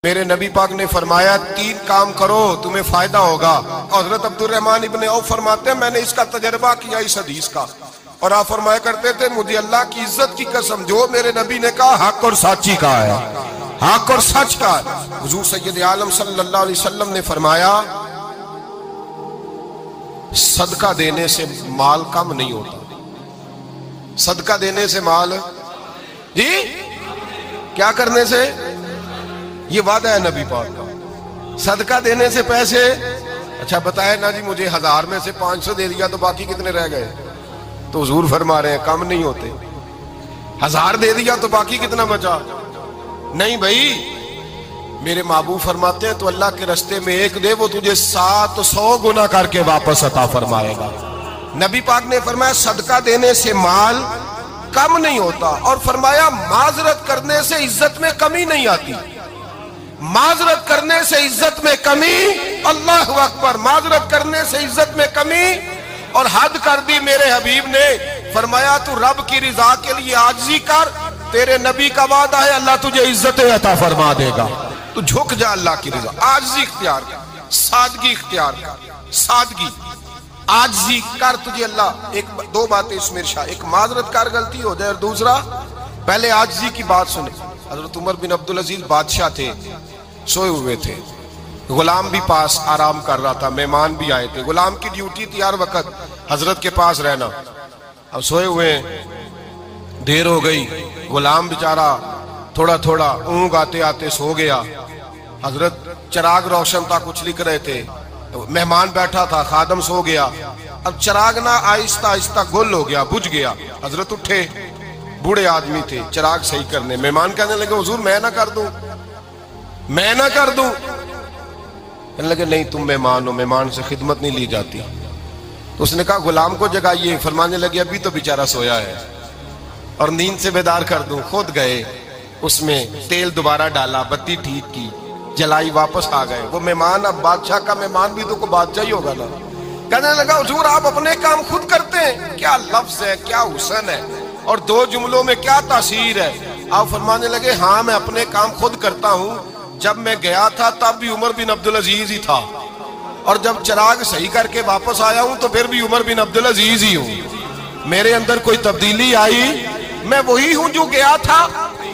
میرے نبی پاک نے فرمایا 3 کام کرو تمہیں فائدہ ہوگا۔ حضرت عبدالرحمن ابن عوف فرماتے ہیں میں نے اس کا تجربہ کیا اس حدیث کا، اور آپ فرمایا کرتے تھے مجھے اللہ کی عزت کی قسم جو میرے نبی نے کہا حق اور سچی کا ہے، حق اور سچ کا ہے۔ حضور سید عالم صلی اللہ علیہ وسلم نے فرمایا صدقہ دینے سے مال کم نہیں ہوتا، صدقہ دینے سے مال جی کیا کرنے سے، یہ وعدہ ہے نبی پاک کا، صدقہ دینے سے پیسے اچھا بتائے نا جی مجھے 1000 میں سے 500 دے دیا تو باقی کتنے رہ گئے؟ تو حضور فرما رہے ہیں کم نہیں ہوتے، 1000 دے دیا تو باقی کتنا بچا؟ نہیں بھائی، میرے محبوب فرماتے ہیں تو اللہ کے رستے میں ایک دے وہ تجھے 700 گنا کر کے واپس عطا فرمائے گا۔ نبی پاک نے فرمایا صدقہ دینے سے مال کم نہیں ہوتا، اور فرمایا معذرت کرنے سے عزت میں کمی نہیں آتی، معذرت کرنے سے عزت میں کمی، اللہ اکبر، معذرت کرنے سے عزت میں کمی، اور حد کر دی میرے حبیب نے، فرمایا تو رب کی رضا کے لیے عاجزی کر، تیرے نبی کا وعدہ ہے اللہ تجھے عزت عطا فرما دے گا، تو جھک جا اللہ کی رضا، عاجزی اختیار کر، سادگی اختیار کر، سادگی عاجزی کر، تجھے اللہ دو باتیں اس میں ارشاد، ایک معذرت کر غلطی ہو جائے، اور دوسرا پہلے عاجزی کی بات سنیں۔ حضرت عمر بن عبدالعزیز بادشاہ تھے، سوئے ہوئے تھے، غلام بھی پاس آرام کر رہا تھا، مہمان بھی آئے تھے، غلام کی ڈیوٹی تھی ہر وقت حضرت کے پاس رہنا، اب سوئے ہوئے دیر ہو گئی، غلام بیچارہ تھوڑا تھوڑا اونگ آتے آتے سو گیا، حضرت چراغ روشن تھا کچھ لکھ رہے تھے، مہمان بیٹھا تھا، خادم سو گیا، اب چراغ نہ آہستہ آہستہ گل ہو گیا، بجھ گیا، حضرت اٹھے، بوڑھے آدمی تھے، چراغ صحیح کرنے، مہمان کہنے لگے حضور میں نہ کر دوں، میں نہ کر دوں، کہنے لگے نہیں تم مہمان ہو، مہمان سے خدمت نہیں لی جاتی، تو اس نے کہا غلام کو جگائیے، فرمانے لگے ابھی تو بیچارہ سویا ہے اور نیند سے بیدار کر دوں، خود گئے، اس میں تیل دوبارہ ڈالا، بتی ٹھیک کی، جلائی، واپس آ گئے، وہ مہمان اب بادشاہ کا مہمان بھی تو کوئی بادشاہ ہی ہوگا نا، کہنے لگا حضور آپ اپنے کام خود کرتے ہیں، کیا لفظ ہے، کیا حسن ہے، اور 2 جملوں میں کیا تاثیر ہے، آپ فرمانے لگے ہاں میں اپنے کام خود کرتا ہوں، جب میں گیا تھا تب بھی عمر بن عبدالعزیز ہی تھا، اور جب چراغ صحیح کر کے واپس آیا ہوں تو پھر بھی عمر بن عبدالعزیز ہی ہوں، میرے اندر کوئی تبدیلی آئی، میں وہی ہوں جو گیا تھا۔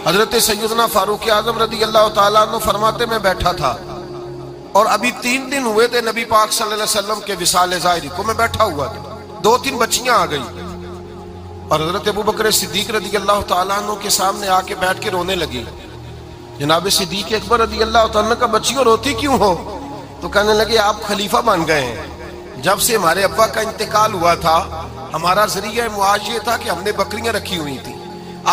حضرت سیدنا فاروق اعظم رضی اللہ تعالیٰ عنہ فرماتے میں بیٹھا تھا، اور ابھی 3 دن ہوئے تھے نبی پاک صلی اللہ علیہ وسلم کے وصال ظاہری کو، میں بیٹھا ہوا تھا، 2-3 بچیاں آ گئی، اور حضرت ابو بکر صدیق رضی اللہ تعالیٰ عنہ کے سامنے آ کے بیٹھ کے رونے لگی، جناب صدیق اکبر رضی اللہ تعالیٰ عنہ کا بچیوں روتی کیوں ہو؟ تو کہنے لگے آپ خلیفہ بن گئے ہیں، جب سے ہمارے ابا کا انتقال ہوا تھا ہمارا ذریعہ معاش یہ تھا کہ ہم نے بکریاں رکھی ہوئی تھی،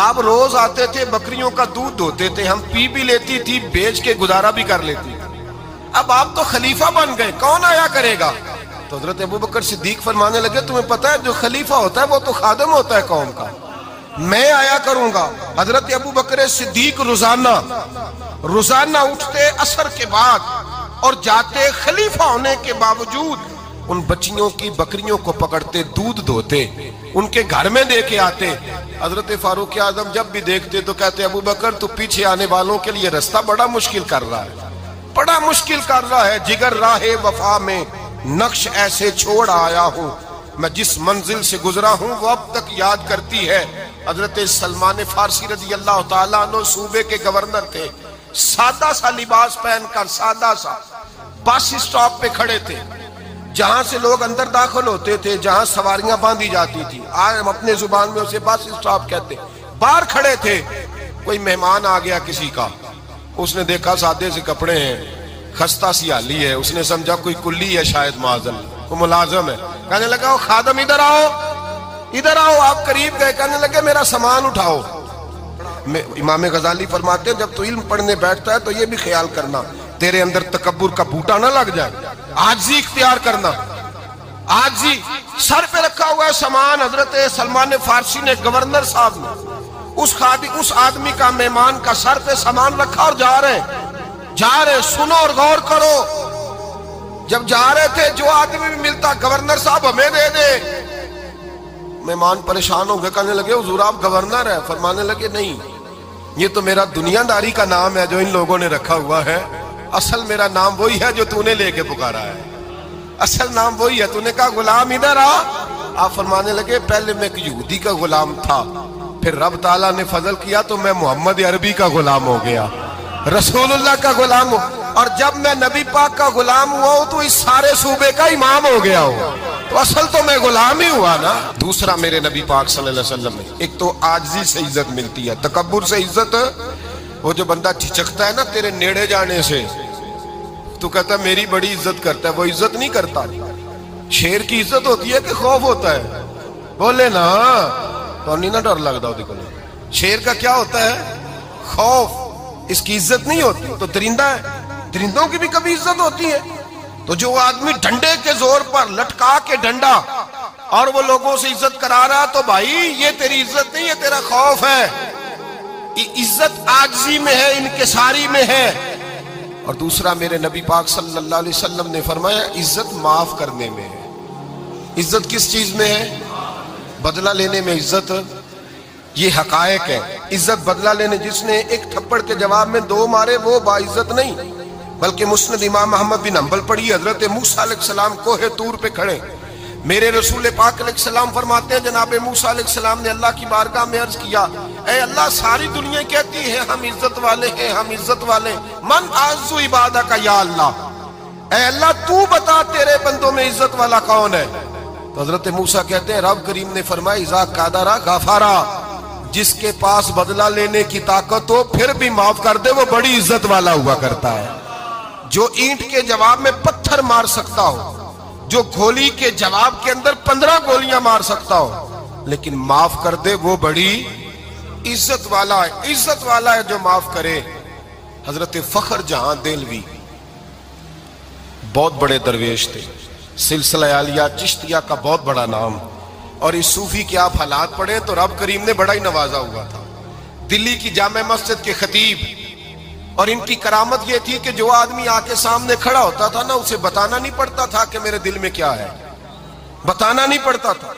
آپ روز آتے تھے بکریوں کا دودھ دھوتے تھے، ہم پی بھی لیتی تھی، بیچ کے گزارا بھی کر لیتی، اب آپ تو خلیفہ بن گئے کون آیا کرے گا؟ تو حضرت ابو بکر صدیق فرمانے لگے تمہیں پتہ ہے جو خلیفہ ہوتا ہے وہ تو خادم ہوتا ہے قوم کا، میں آیا کروں گا۔ حضرت ابو بکر صدیق روزانہ اٹھتے عصر کے بعد اور جاتے، خلیفہ ہونے کے باوجود ان بچیوں کی بکریوں کو پکڑتے، دودھ دھوتے، ان کے گھر میں دے کے آتے۔ حضرت فاروق اعظم جب بھی دیکھتے تو کہتے ابو بکر تو پیچھے آنے والوں کے لیے رستہ بڑا مشکل کر رہا ہے، بڑا مشکل کر رہا ہے، جگر راہ وفا میں نقش ایسے چھوڑ آیا ہوں، میں جس منزل سے گزرا ہوں وہ اب تک یاد کرتی ہے۔ حضرت سلمان فارسی رضی اللہ تعالیٰ عنہ صوبے کے گورنر تھے، سادہ سا لباس پہن کر، سادہ سا، بس اسٹاپ پہ کھڑے تھے، جہاں سے لوگ اندر داخل ہوتے تھے، جہاں سواریاں باندھی جاتی تھی، آج ہم اپنے زبان میں اسے بس اسٹاپ کہتے، باہر کھڑے تھے، کوئی مہمان آ گیا کسی کا، اس نے دیکھا سادے سے کپڑے ہیں، خستہ سی حالی ہے، اس نے سمجھا کوئی کلی ہے شاید معاذل، کوئی ملازم ہے، کہنے لگا وہ خادم ادھر آؤ، ادھر آؤ، آپ قریب گئے، کہنے لگے میرا سامان اٹھاؤ۔ امام غزالی فرماتے ہیں جب تو علم پڑھنے بیٹھتا ہے تو یہ بھی خیال کرنا تیرے اندر تکبر کا بوٹا نہ لگ جائے، عاجزی اختیار کرنا، عاجزی، سر پہ رکھا ہوا ہے سامان، حضرت سلمان فارسی نے گورنر صاحب نے اس آدمی کا، مہمان کا سر پہ سامان رکھا اور جا رہے، سنو اور غور کرو، جب جا رہے تھے جو آدمی بھی ملتا گورنر صاحب ہمیں دے دے، مہمان پریشان ہو گئے، کہنے لگے حضور آپ گورنر ہیں، فرمانے لگے نہیں، یہ تو میرا دنیا داری کا نام ہے جو ان لوگوں نے رکھا ہوا ہے، اصل میرا نام وہی ہے جو تو نے لے کے پکارا ہے، اصل نام وہی ہے۔ تو نے کہا غلام ادھر آ، آپ فرمانے لگے پہلے میں ایک یہودی کا غلام تھا، پھر رب تعالیٰ نے فضل کیا تو میں محمد عربی کا غلام ہو گیا، رسول اللہ کا غلام ہو، اور جب میں نبی پاک کا غلام ہوا ہوں تو اس سارے صوبے کا امام ہو گیا ہوں، تو اصل تو میں غلام ہی ہوا نا۔ دوسرا میرے نبی پاک صلی اللہ علیہ وسلم میں ایک تو عاجزی سے عزت ملتی ہے، تکبر سے عزت، وہ جو بندہ جھجکتا ہے نا تیرے نیڑے جانے سے، تو کہتا ہے میری بڑی عزت کرتا ہے، وہ عزت نہیں کرتا۔ شیر کی عزت ہوتی ہے کہ خوف ہوتا ہے؟ بولے نا تو نہیں نہ ڈر لگتا ہو دیکھو، شیر کا کیا ہوتا ہے؟ خوف، اس کی عزت نہیں ہوتی۔ تو درندہ ہے، درندوں کی بھی کبھی عزت ہوتی ہے؟ تو جو آدمی ڈنڈے کے زور پر لٹکا کے ڈنڈا اور وہ لوگوں سے عزت کرا رہا، تو بھائی یہ تیری عزت نہیں ہے، تیرا خوف ہے۔ عزت عاجزی میں ہے، انکساری میں ہے۔ اور دوسرا میرے نبی پاک صلی اللہ علیہ وسلم نے فرمایا عزت معاف کرنے میں ہے۔ عزت کس چیز میں ہے؟ بدلہ لینے میں عزت، یہ حقائق ہے۔ عزت بدلہ لینے، جس نے ایک تھپڑ کے جواب میں 2 مارے وہ باعزت نہیں، بلکہ مسند امام احمد بن حنبل پڑھی، حضرت موسیٰ علیہ السلام کوہ طور پہ کھڑے، میرے رسول پاک علیہ السلام فرماتے ہیں جناب موسیٰ علیہ السلام نے اللہ کی بارگاہ میں عرض کیا، اے اللہ ساری دنیا کہتی ہے ہم عزت والے ہیں، ہم عزت والے، من اعز عبادک یا اللہ، اے اللہ تو بتا تیرے بندوں میں عزت والا کون ہے؟ تو حضرت موسیٰ کہتے ہیں رب کریم نے فرمایا اذا قادر غفارا، جس کے پاس بدلہ لینے کی طاقت ہو پھر بھی معاف کر دے وہ بڑی عزت والا ہوا کرتا ہے۔ جو اینٹ کے جواب میں پتھر مار سکتا ہو، جو گولی کے جواب کے اندر 15 گولیاں مار سکتا ہو، لیکن معاف کر دے وہ بڑی عزت والا ہے۔ عزت والا ہے جو معاف کرے۔ حضرت فخر جہاں دہلوی بہت بڑے درویش تھے، سلسلہ عالیہ چشتیہ کا بہت بڑا نام، اور اس صوفی کے آپ حالات پڑھیں تو رب کریم نے بڑا ہی نوازا ہوا تھا۔ دلی کی جامع مسجد کے خطیب، اور ان کی کرامت یہ تھی کہ جو آدمی آ کے سامنے کھڑا ہوتا تھا نا اسے بتانا نہیں پڑتا تھا کہ میرے دل میں کیا ہے، بتانا نہیں پڑتا تھا۔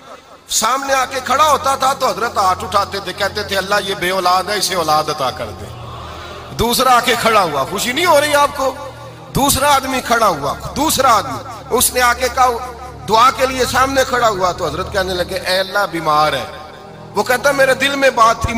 سامنے آ کے کھڑا ہوتا تھا تو حضرت ہاتھ اٹھاتے تھے، کہتے تھے اللہ یہ بے اولاد ہے اسے اولاد عطا کر دے۔ دوسرا آ کے کھڑا ہوا، خوشی نہیں ہو رہی آپ کو؟ دوسرا آدمی کھڑا ہوا، دوسرا آدمی، اس نے آ کے کہا دعا کے لیے سامنے کھڑا ہوا، تو حضرت کہنے لگے اے اللہ بیمار ہے، وہ کہتا میرے دل میں بات تھی